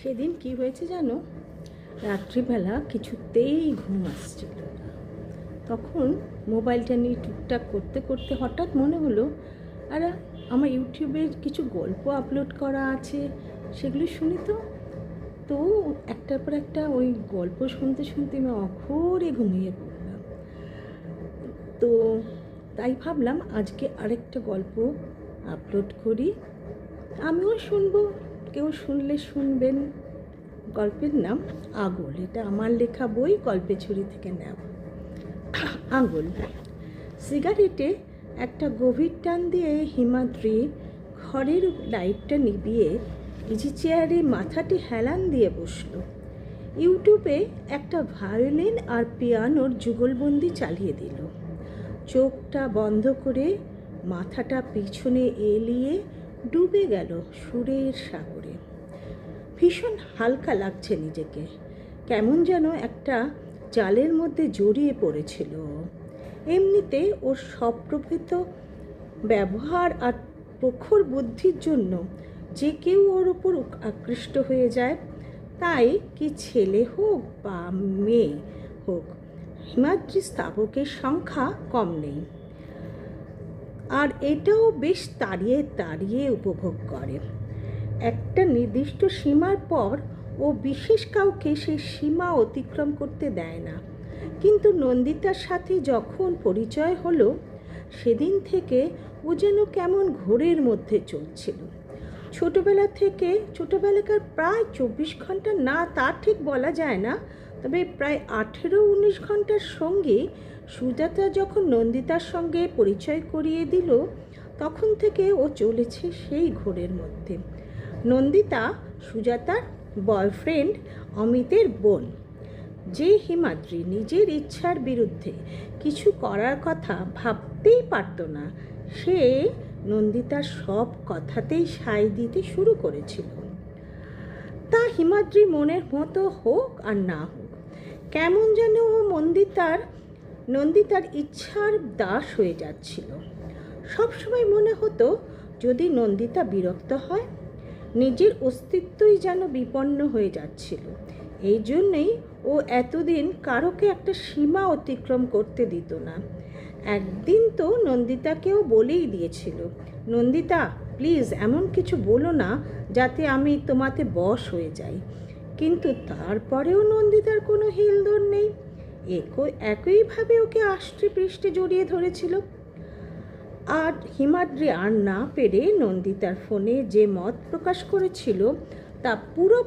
সেদিন কি হয়েছে জানো, রাত্রিবেলা কিছুতেই ঘুম আসছিল না। তখন মোবাইলটা নিয়ে টুকটাক করতে করতে হঠাৎ মনে হলো, আর আমার ইউটিউবে কিছু গল্প আপলোড করা আছে, সেগুলো শুনি তো। তো একটার পর একটা ওই গল্প শুনতে শুনতে আমি অঘোরে ঘুমিয়ে পড়লাম। তো তাই ভাবলাম আজকে আরেকটা গল্প আপলোড করি, আমিও শুনবো, কেউ শুনলে শুনবেন। গল্পের নাম আঙুল। এটা আমার লেখা বই, গল্পের ঝুড়ি থেকে নেওয়া। আঙুল। সিগারেটে একটা গভীর টান দিয়ে হিমাদ্রি ঘরের লাইটটা নিভিয়ে ইজি চেয়ারে মাথাটি হেলান দিয়ে বসল। ইউটিউবে একটা ভায়োলিন আর পিয়ানোর যুগলবন্দি চালিয়ে দিল। চোখটা বন্ধ করে মাথাটা পিছনে এলিয়ে ডুবে গেল সুরের সাগরে। ভীষণ হালকা লাগছে নিজেকে, কেমন যেন একটা জালের মধ্যে জড়িয়ে পড়েছিল। এমনিতে ওর সপ্রভিত ব্যবহার আর প্রখর বুদ্ধির জন্য যে কেউ ওর ওপর আকৃষ্ট হয়ে যায়, তাই কি ছেলে হোক বা মেয়ে হোক, হিমাদ্রি স্থাবকের সংখ্যা কম নেই। আর এটাও বেশ তাড়িয়ে তাড়িয়ে উপভোগ করে। একটা নির্দিষ্ট সীমার পর ও বিশেষ কাউকে সেই সীমা অতিক্রম করতে দেয় না। কিন্তু নন্দিতার সাথে যখন পরিচয় হলো, সেদিন থেকে ও যেন কেমন ঘোরের মধ্যে চলছিল। ছোটোবেলাকার প্রায় 24 ঘন্টা, না তা ঠিক বলা যায় না, তবে প্রায় 18-19 ঘন্টার সঙ্গে সুজাতা যখন নন্দিতার সঙ্গে পরিচয় করিয়ে দিল, তখন থেকে ও চলেছে সেই ঘোরের মধ্যে। নন্দিতা সুজাতার বয়ফ্রেন্ড অমিতের বোন, যে হিমাদ্রি নিজের ইচ্ছার বিরুদ্ধে কিছু করার কথা ভাবতেই পারত না, সে নন্দিতার সব কথাতেই সায় দিতে শুরু করেছিল। তা হিমাদ্রি মনের মতো হোক আর না হোক, কেমন যেন ও নন্দিতার ইচ্ছার দাস হয়ে যাচ্ছিল। সবসময় মনে হতো, যদি নন্দিতা বিরক্ত হয়, নিজের অস্তিত্বই যেন বিপন্ন হয়ে যাচ্ছিল। এই জন্যেই ও এতদিন কারোকে একটা সীমা অতিক্রম করতে দিত না। একদিন তো নন্দিতাকেও বলেই দিয়েছিল, নন্দিতা প্লিজ এমন কিছু বলো না যাতে আমি তোমাতে বশ হয়ে যাই। কিন্তু তারপরেও নন্দিতার কোনো হিলদোল নেই, একইভাবে ওকে আষ্টে পৃষ্ঠে জড়িয়ে ধরেছিল। আর হিমাদ্রি আর না পেরে নন্দিতার ফোনে যে মত প্রকাশ করেছিল, তা পুরো